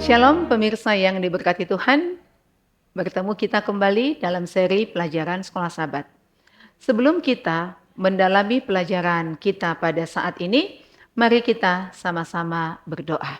Shalom pemirsa yang diberkati Tuhan, bertemu kita kembali dalam seri pelajaran Sekolah Sabat. Sebelum kita mendalami pelajaran kita pada saat ini, mari kita sama-sama berdoa.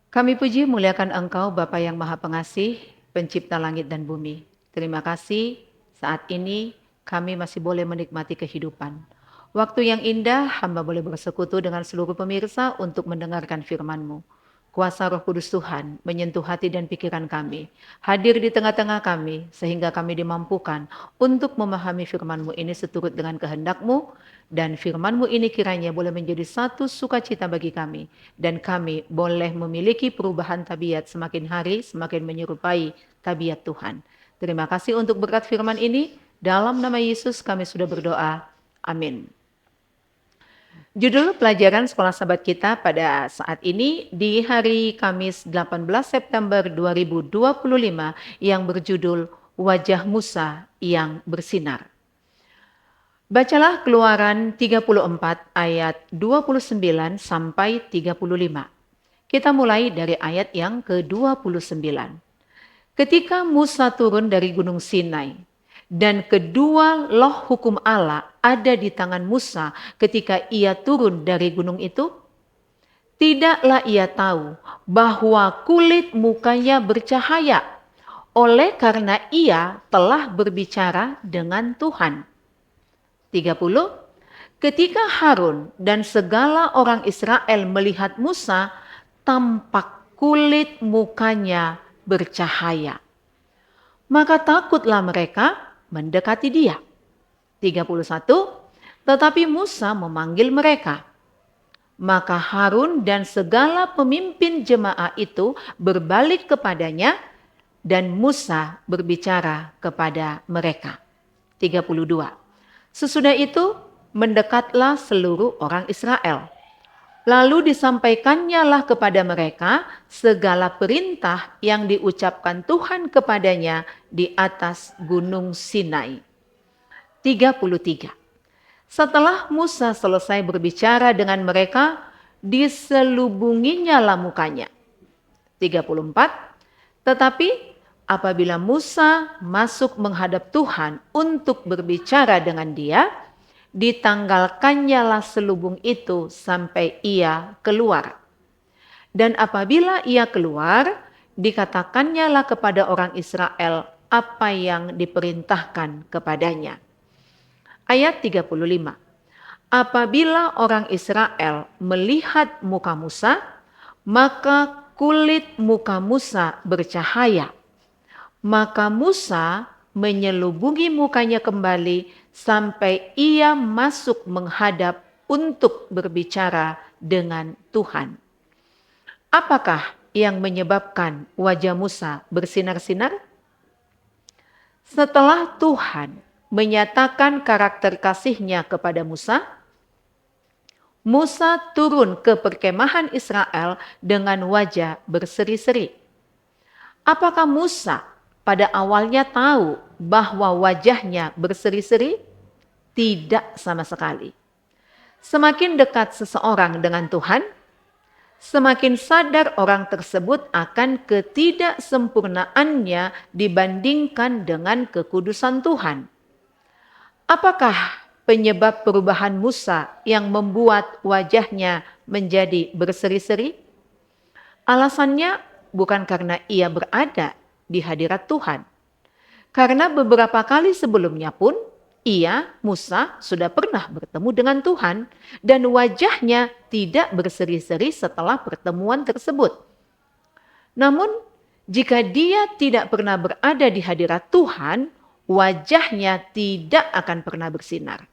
Kami puji muliakan Engkau Bapa yang Maha Pengasih, Pencipta langit dan bumi. Terima kasih saat ini kami masih boleh menikmati kehidupan. Waktu yang indah, hamba boleh bersekutu dengan seluruh pemirsa untuk mendengarkan firman-Mu. Kuasa Roh Kudus Tuhan menyentuh hati dan pikiran kami, hadir di tengah-tengah kami, sehingga kami dimampukan untuk memahami firman-Mu ini seturut dengan kehendak-Mu, dan firman-Mu ini kiranya boleh menjadi satu sukacita bagi kami, dan kami boleh memiliki perubahan tabiat semakin hari, semakin menyerupai tabiat Tuhan. Terima kasih untuk berkat firman ini, dalam nama Yesus kami sudah berdoa, amin. Judul pelajaran Sekolah Sabat kita pada saat ini di hari Kamis 18 September 2025 yang berjudul Wajah Musa yang Bersinar. Bacalah Keluaran 34 ayat 29 sampai 35. Kita mulai dari ayat yang ke-29. Ketika Musa turun dari Gunung Sinai, dan kedua loh hukum Allah ada di tangan Musa ketika ia turun dari gunung itu, tidaklah ia tahu bahwa kulit mukanya bercahaya, oleh karena ia telah berbicara dengan Tuhan. 30. Ketika Harun dan segala orang Israel melihat Musa, tampak kulit mukanya bercahaya. Maka takutlah mereka mendekati dia. 31. Tetapi Musa memanggil mereka. Maka Harun dan segala pemimpin jemaah itu berbalik kepadanya dan Musa berbicara kepada mereka. 32. Sesudah itu mendekatlah seluruh orang Israel. Lalu disampaikannya lah kepada mereka segala perintah yang diucapkan Tuhan kepadanya di atas gunung Sinai. 33. Setelah Musa selesai berbicara dengan mereka, diselubunginya lah mukanya. 34. Tetapi apabila Musa masuk menghadap Tuhan untuk berbicara dengan dia, ditanggalkannya lah selubung itu sampai ia keluar. Dan apabila ia keluar, dikatakannya lah kepada orang Israel apa yang diperintahkan kepadanya. Ayat 35. Apabila orang Israel melihat muka Musa, maka kulit muka Musa bercahaya. Maka Musa menyelubungi mukanya kembali sampai ia masuk menghadap untuk berbicara dengan Tuhan. Apakah yang menyebabkan wajah Musa bersinar-sinar? Setelah Tuhan menyatakan karakter kasih-Nya kepada Musa, Musa turun ke perkemahan Israel dengan wajah berseri-seri. Apakah Musa pada awalnya tahu bahwa wajahnya berseri-seri? Tidak sama sekali. Semakin dekat seseorang dengan Tuhan, semakin sadar orang tersebut akan ketidaksempurnaannya dibandingkan dengan kekudusan Tuhan. Apakah penyebab perubahan Musa yang membuat wajahnya menjadi berseri-seri? Alasannya bukan karena ia berada di hadirat Tuhan. Karena beberapa kali sebelumnya pun Musa sudah pernah bertemu dengan Tuhan dan wajahnya tidak berseri-seri setelah pertemuan tersebut. Namun jika dia tidak pernah berada di hadirat Tuhan, wajahnya tidak akan pernah bersinar.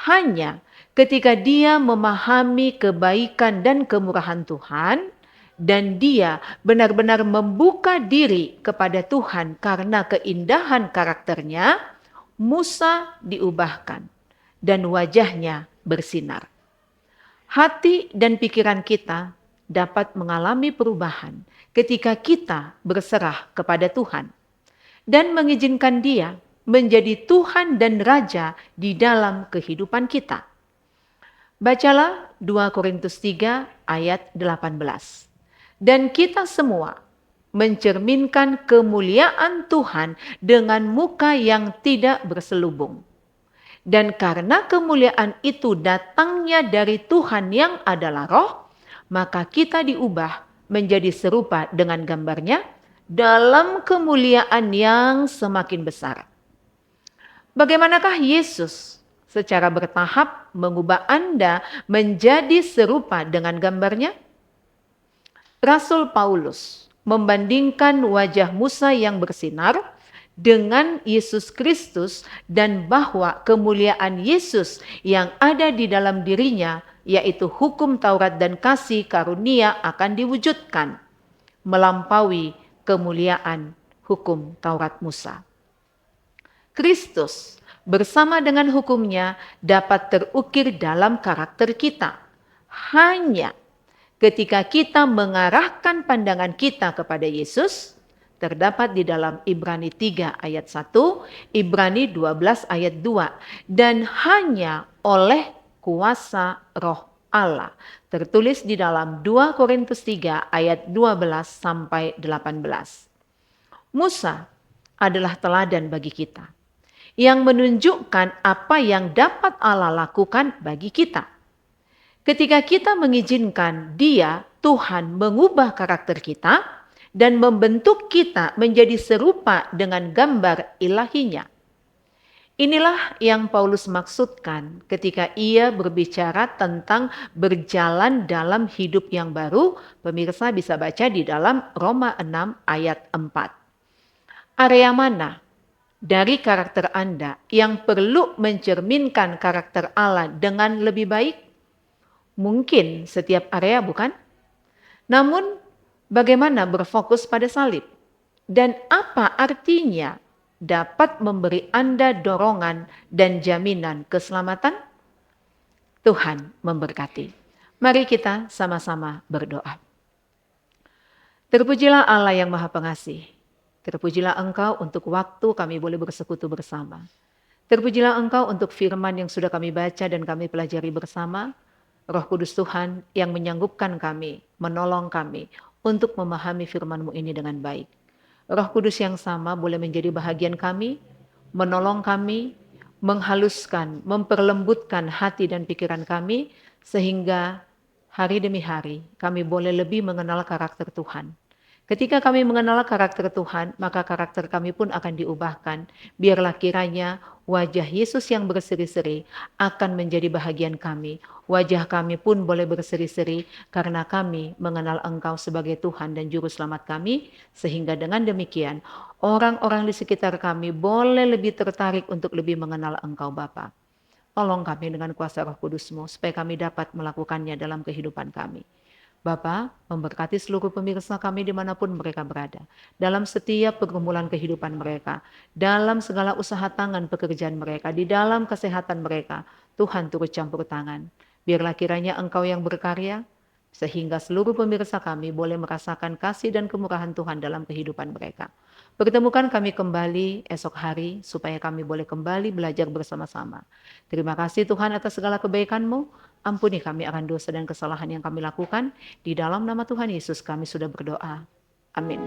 Hanya ketika dia memahami kebaikan dan kemurahan Tuhan, dan dia benar-benar membuka diri kepada Tuhan karena keindahan karakternya, Musa diubahkan dan wajahnya bersinar. Hati dan pikiran kita dapat mengalami perubahan ketika kita berserah kepada Tuhan dan mengizinkan Dia menjadi Tuhan dan Raja di dalam kehidupan kita. Bacalah 2 Korintus 3 ayat 18. Dan kita semua mencerminkan kemuliaan Tuhan dengan muka yang tidak berselubung. Dan karena kemuliaan itu datangnya dari Tuhan yang adalah roh, maka kita diubah menjadi serupa dengan gambarnya dalam kemuliaan yang semakin besar. Bagaimanakah Yesus secara bertahap mengubah Anda menjadi serupa dengan gambarnya? Rasul Paulus membandingkan wajah Musa yang bersinar dengan Yesus Kristus dan bahwa kemuliaan Yesus yang ada di dalam dirinya, yaitu hukum Taurat dan kasih karunia, akan diwujudkan melampaui kemuliaan hukum Taurat Musa. Kristus bersama dengan hukumnya dapat terukir dalam karakter kita. Hanya ketika kita mengarahkan pandangan kita kepada Yesus, terdapat di dalam Ibrani 3 ayat 1, Ibrani 12 ayat 2, dan hanya oleh kuasa Roh Allah. Tertulis di dalam 2 Korintus 3 ayat 12 sampai 18. Musa adalah teladan bagi kita, yang menunjukkan apa yang dapat Allah lakukan bagi kita. Ketika kita mengizinkan Dia, Tuhan, mengubah karakter kita dan membentuk kita menjadi serupa dengan gambar ilahinya. Inilah yang Paulus maksudkan ketika ia berbicara tentang berjalan dalam hidup yang baru. Pemirsa bisa baca di dalam Roma 6 ayat 4. Area mana dari karakter Anda yang perlu mencerminkan karakter Allah dengan lebih baik? Mungkin setiap area, bukan? Namun bagaimana berfokus pada salib? Dan apa artinya dapat memberi Anda dorongan dan jaminan keselamatan? Tuhan memberkati. Mari kita sama-sama berdoa. Terpujilah Allah yang Maha Pengasih. Terpujilah Engkau untuk waktu kami boleh bersekutu bersama. Terpujilah Engkau untuk firman yang sudah kami baca dan kami pelajari bersama. Roh Kudus Tuhan yang menyanggupkan kami, menolong kami untuk memahami firman-Mu ini dengan baik. Roh Kudus yang sama boleh menjadi bahagian kami, menolong kami, menghaluskan, memperlembutkan hati dan pikiran kami, sehingga hari demi hari kami boleh lebih mengenal karakter Tuhan. Ketika kami mengenal karakter Tuhan, maka karakter kami pun akan diubahkan. Biarlah kiranya wajah Yesus yang berseri-seri akan menjadi bahagian kami. Wajah kami pun boleh berseri-seri karena kami mengenal Engkau sebagai Tuhan dan Juru Selamat kami. Sehingga dengan demikian, orang-orang di sekitar kami boleh lebih tertarik untuk lebih mengenal Engkau Bapa. Tolong kami dengan kuasa Roh Kudus-Mu supaya kami dapat melakukannya dalam kehidupan kami. Bapa, memberkati seluruh pemirsa kami dimanapun mereka berada. Dalam setiap pergumulan kehidupan mereka. Dalam segala usaha tangan pekerjaan mereka. Di dalam kesehatan mereka. Tuhan turut campur tangan. Biarlah kiranya Engkau yang berkarya. Sehingga seluruh pemirsa kami boleh merasakan kasih dan kemurahan Tuhan dalam kehidupan mereka. Pertemukan kami kembali esok hari. Supaya kami boleh kembali belajar bersama-sama. Terima kasih Tuhan atas segala kebaikan-Mu. Ampuni kami akan dosa dan kesalahan yang kami lakukan. Di dalam nama Tuhan Yesus kami sudah berdoa. Amin.